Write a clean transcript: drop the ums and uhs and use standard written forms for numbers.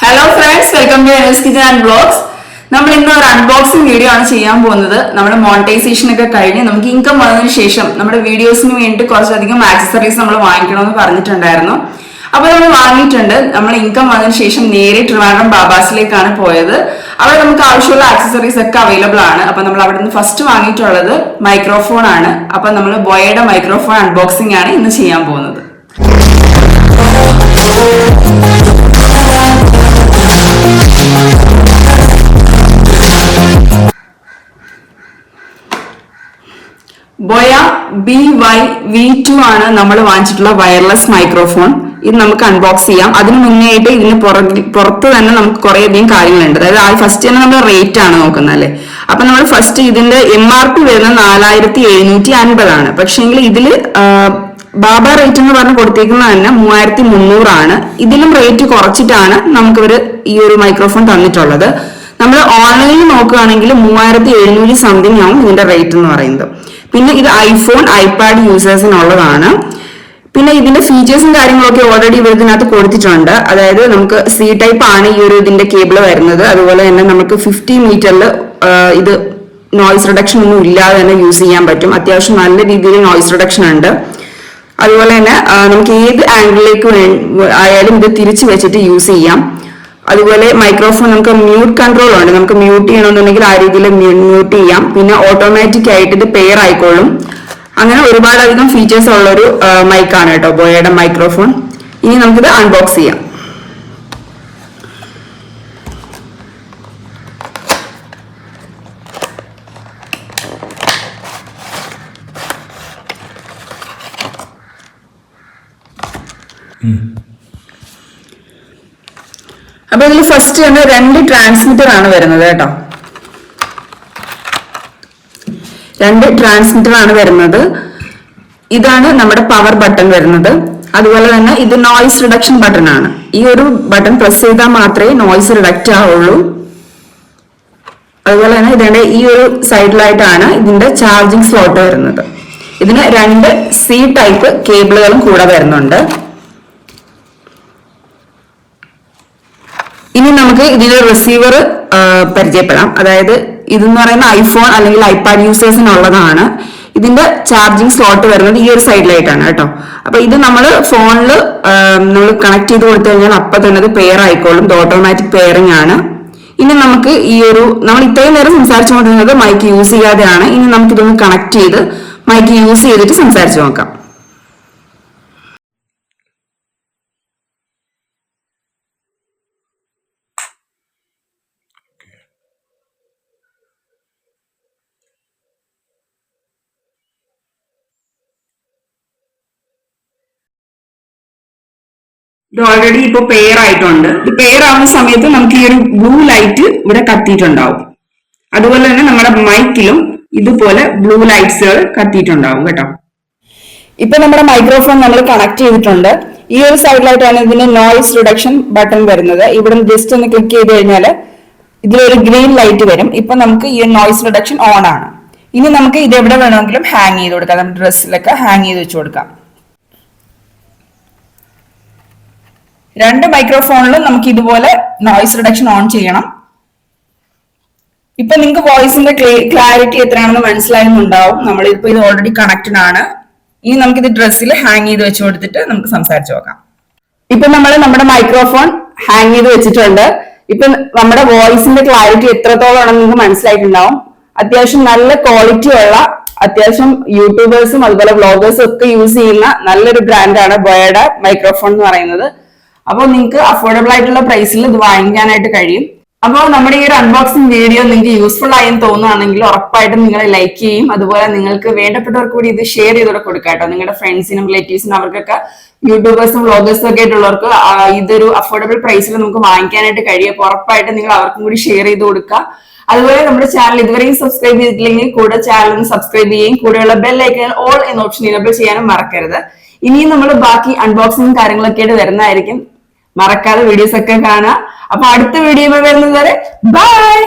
Hello friends, welcome to NS kitchen and blogs. നമ്മൾ ഇന്ന് ഒരു അൺബോക്സിംഗ് വീഡിയോ ആണ് ചെയ്യാൻ പോകുന്നത്. നമ്മുടെ മോണിറ്റൈസേഷൻ ഒക്കെ കഴിഞ്ഞ് നമുക്ക് ഇൻകം വന്നതിന് ശേഷം നമ്മുടെ വീഡിയോസിന് വേണ്ടി കുറച്ചധികം ആക്സസറീസ് നമ്മൾ വാങ്ങിക്കണമെന്ന് പറഞ്ഞിട്ടുണ്ടായിരുന്നു. അപ്പൊ നമ്മൾ വാങ്ങിയിട്ടുണ്ട്. നമ്മൾ ഇൻകം വന്നതിന് ശേഷം നേരെ ട്രിവാൻഡ്രം ബാബാസിലേക്കാണ് പോയത്. അവിടെ നമുക്ക് ആവശ്യമുള്ള ആക്സസറീസ് ഒക്കെ അവൈലബിൾ ആണ്. അപ്പൊ നമ്മൾ അവിടെ നിന്ന് ഫസ്റ്റ് വാങ്ങിയിട്ടുള്ളത് മൈക്രോഫോൺ ആണ്. അപ്പൊ നമ്മൾ ബോയയുടെ മൈക്രോഫോൺ അൺബോക്സിംഗ് ആണ് ഇന്ന് ചെയ്യാൻ പോകുന്നത്. ബോയ BY-V2 ആണ് നമ്മൾ വാങ്ങിച്ചിട്ടുള്ള വയർലെസ് മൈക്രോഫോൺ. ഇത് നമുക്ക് അൺബോക്സ് ചെയ്യാം. അതിന് മുന്നേ ആയിട്ട് ഇതിന് പുറത്ത് തന്നെ നമുക്ക് കുറെ അധികം കാര്യങ്ങളുണ്ട്. അതായത് ഫസ്റ്റ് തന്നെ നമ്മൾ റേറ്റ് ആണ് നോക്കുന്നത് അല്ലേ. അപ്പൊ നമ്മൾ ഫസ്റ്റ് ഇതിന്റെ MRP വരുന്നത് 4750 ആണ്. പക്ഷേങ്കിൽ ഇതില് ബാബ റേറ്റ് എന്ന് പറഞ്ഞ് കൊടുത്തേക്കുന്നത് തന്നെ 3300 ആണ്. ഇതിലും റേറ്റ് കുറച്ചിട്ടാണ് നമുക്കിവര് ഈ ഒരു മൈക്രോഫോൺ തന്നിട്ടുള്ളത്. നമ്മൾ ഓൺലൈനിൽ നോക്കുകയാണെങ്കിൽ 3700 സംതിങ് ആവും ഇതിന്റെ റേറ്റ് എന്ന് പറയുന്നത്. പിന്നെ ഇത് ഐഫോൺ ഐപാഡ് യൂസേഴ്സിനുള്ളതാണ്. പിന്നെ ഇതിന്റെ ഫീച്ചേഴ്സും കാര്യങ്ങളൊക്കെ ഓൾറെഡി ഇതിനകത്ത് കൊടുത്തിട്ടുണ്ട്. അതായത് നമുക്ക് C ടൈപ്പ് ആണ് ഈ ഒരു ഇതിന്റെ കേബിൾ വരുന്നത്. അതുപോലെ തന്നെ നമുക്ക് 50 മീറ്ററിൽ ഇത് നോയിസ് റിഡക്ഷൻ ഒന്നും ഇല്ലാതെ തന്നെ യൂസ് ചെയ്യാൻ പറ്റും. അത്യാവശ്യം നല്ല രീതിയിൽ നോയിസ് റിഡക്ഷൻ ഉണ്ട്. അതുപോലെ തന്നെ നമുക്ക് ഏത് ആംഗിളിലേക്ക് ആയാലും ഇത് തിരിച്ചു വെച്ചിട്ട് യൂസ് ചെയ്യാം. അതുപോലെ മൈക്രോഫോൺ നമുക്ക് മ്യൂട്ട് കൺട്രോൾ ഉണ്ട്. നമുക്ക് മ്യൂട്ട് ചെയ്യണമെന്നുണ്ടെങ്കിൽ ആ രീതിയിൽ മ്യൂട്ട് ചെയ്യാം. പിന്നെ ഓട്ടോമാറ്റിക് ആയിട്ട് ഇത് പെയർ ആയിക്കോളും. അങ്ങനെ ഒരുപാടധികം ഫീച്ചേഴ്സ് ഉള്ളൊരു മൈക്കാണ് കേട്ടോ ബോയയുടെ മൈക്രോഫോൺ. ഇനി നമുക്കിത് അൺബോക്സ് ചെയ്യാം. അപ്പൊ ഇതിൽ ഫസ്റ്റ് തന്നെ 2 ട്രാൻസ്മിറ്റർ ആണ് വരുന്നത് കേട്ടോ. 2 ട്രാൻസ്മിറ്റർ ആണ് വരുന്നത്. ഇതാണ് നമ്മുടെ പവർ ബട്ടൺ വരുന്നത്. അതുപോലെ തന്നെ ഇത് നോയിസ് റിഡക്ഷൻ ബട്ടൺ ആണ്. ഈ ഒരു ബട്ടൺ പ്രസ് ചെയ്താൽ മാത്രമേ നോയിസ് റിഡക്റ്റ് ആവുള്ളൂ. അതുപോലെ തന്നെ ഇതിന്റെ ഈ ഒരു സൈഡിലായിട്ടാണ് ഇതിന്റെ ചാർജിങ് സ്ലോട്ട് വരുന്നത്. ഇതിന് 2 C ടൈപ്പ് കേബിളുകളും കൂടെ വരുന്നുണ്ട്. ഇനി നമുക്ക് ഇതിന്റെ റിസീവർ പരിചയപ്പെടാം. അതായത് ഇതെന്ന് പറയുന്ന ഐഫോൺ അല്ലെങ്കിൽ ഐപാഡ് യൂസേഴ്സിനുള്ളതാണ്. ഇതിന്റെ ചാർജിങ് സ്ലോട്ട് വരുന്നത് ഈ ഒരു സൈഡിലായിട്ടാണ് കേട്ടോ. അപ്പൊ ഇത് നമ്മൾ ഫോണിൽ നമ്മൾ കണക്ട് ചെയ്ത് കൊടുത്തു കഴിഞ്ഞാൽ അപ്പൊ തന്നെ അത് പെയർ ആയിക്കോളും. ഇത് ഓട്ടോമാറ്റിക് പെയറിംഗ് ആണ്. ഇനി നമുക്ക് ഈ ഒരു നമ്മൾ ഇത്രയും നേരം സംസാരിച്ചുകൊണ്ടിരുന്നത് മൈക്ക് യൂസ് ചെയ്യാതെയാണ്. ഇനി നമുക്ക് ഇതൊന്ന് കണക്ട് ചെയ്ത് മൈക്ക് യൂസ് ചെയ്തിട്ട് സംസാരിച്ചു നോക്കാം. ഇത് ഓൾറെഡി ഇപ്പൊ പെയർ ആയിട്ടുണ്ട്. ഇത് പെയർ ആവുന്ന സമയത്ത് നമുക്ക് ഈ ഒരു ബ്ലൂ ലൈറ്റ് ഇവിടെ കത്തിയിട്ടുണ്ടാവും. അതുപോലെ തന്നെ നമ്മുടെ മൈക്കിലും ഇതുപോലെ ബ്ലൂ ലൈറ്റ്സുകൾ കത്തിയിട്ടുണ്ടാവും കേട്ടോ. ഇപ്പൊ നമ്മുടെ മൈക്രോഫോൺ നമ്മൾ കണക്ട് ചെയ്തിട്ടുണ്ട്. ഈ ഒരു സൈഡിലായിട്ടാണ് ഇതിന്റെ നോയിസ് റിഡക്ഷൻ ബട്ടൺ വരുന്നത്. ഇവിടെ ജസ്റ്റ് ഒന്ന് ക്ലിക്ക് ചെയ്ത് കഴിഞ്ഞാൽ ഇതിലൊരു ഗ്രീൻ ലൈറ്റ് വരും. ഇപ്പൊ നമുക്ക് ഈ നോയിസ് റിഡക്ഷൻ ഓൺ ആണ്. ഇനി നമുക്ക് ഇത് എവിടെ വേണമെങ്കിലും ഹാങ് ചെയ്ത് കൊടുക്കാം. നമ്മുടെ ഡ്രസ്സിലൊക്കെ ഹാങ് ചെയ്ത് വെച്ച് കൊടുക്കാം. 2 മൈക്രോഫോണിലും നമുക്ക് ഇതുപോലെ നോയിസ് റിഡക്ഷൻ ഓൺ ചെയ്യണം. ഇപ്പൊ നിങ്ങൾക്ക് വോയിസിന്റെ ക്ലാരിറ്റി എത്രയാണെന്ന് മനസ്സിലാകുന്നുണ്ടാവും. നമ്മളിപ്പോ ഇത് ഓൾറെഡി കണക്റ്റഡ് ആണ്. ഇനി നമുക്കിത് ഡ്രസ്സിൽ ഹാങ് ചെയ്ത് വെച്ച് കൊടുത്തിട്ട് നമുക്ക് സംസാരിച്ചു നോക്കാം. ഇപ്പൊ നമ്മൾ നമ്മുടെ മൈക്രോഫോൺ ഹാങ് ചെയ്ത് വെച്ചിട്ടുണ്ട്. ഇപ്പൊ നമ്മുടെ വോയിസിന്റെ ക്ലാരിറ്റി എത്രത്തോളം ആണെന്ന് നിങ്ങൾക്ക് മനസ്സിലായിട്ടുണ്ടാവും. അത്യാവശ്യം നല്ല ക്വാളിറ്റി ഉള്ള, അത്യാവശ്യം യൂട്യൂബേഴ്സും അതുപോലെ വ്ളോഗേഴ്സും ഒക്കെ യൂസ് ചെയ്യുന്ന നല്ലൊരു ബ്രാൻഡാണ് ബോയയുടെ മൈക്രോഫോൺ എന്ന് പറയുന്നത്. അപ്പോൾ നിങ്ങൾക്ക് അഫോർഡബിൾ ആയിട്ടുള്ള പ്രൈസിൽ ഇത് വാങ്ങിക്കാനായിട്ട് കഴിയും. അപ്പോൾ നമ്മുടെ ഈ ഒരു അൺബോക്സിംഗ് വീഡിയോ നിങ്ങൾക്ക് യൂസ്ഫുൾ ആയെന്ന് തോന്നുകയാണെങ്കിൽ ഉറപ്പായിട്ടും നിങ്ങൾ ലൈക്ക് ചെയ്യും. അതുപോലെ നിങ്ങൾക്ക് വേണ്ടപ്പെട്ടവർക്ക് കൂടി ഇത് ഷെയർ ചെയ്തോടെ കൊടുക്കാം കേട്ടോ. നിങ്ങളുടെ ഫ്രണ്ട്സിനും റിലേറ്റീവ്സിനും അവർക്കൊക്കെ യൂട്യൂബേഴ്സും വ്ളോഗേഴ്സും ഒക്കെ ആയിട്ടുള്ളവർക്ക് ഇതൊരു അഫോർഡബിൾ പ്രൈസിൽ നമുക്ക് വാങ്ങിക്കാനായിട്ട് കഴിയും. അപ്പോൾ ഉറപ്പായിട്ടും നിങ്ങൾ അവർക്കും കൂടി ഷെയർ ചെയ്ത് കൊടുക്കുക. അതുപോലെ നമ്മുടെ ചാനൽ ഇതുവരെയും സബ്സ്ക്രൈബ് ചെയ്തിട്ടില്ലെങ്കിൽ കൂടെ ചാനൽ സബ്സ്ക്രൈബ് ചെയ്യുകയും കൂടെയുള്ള ബെൽ ഐക്കൺ ഓൾ എന്ന ഓപ്ഷൻ ഇനേബിൾ ചെയ്യാനും മറക്കരുത്. ഇനിയും നമ്മൾ ബാക്കി അൺബോക്സിംഗ് കാര്യങ്ങളൊക്കെ ആയിട്ട് വരുന്നതായിരിക്കും. മറക്കാതെ വീഡിയോസ് ഒക്കെ കാണാം. അപ്പൊ അടുത്ത വീഡിയോ വരുന്നത് വരെ ബൈ.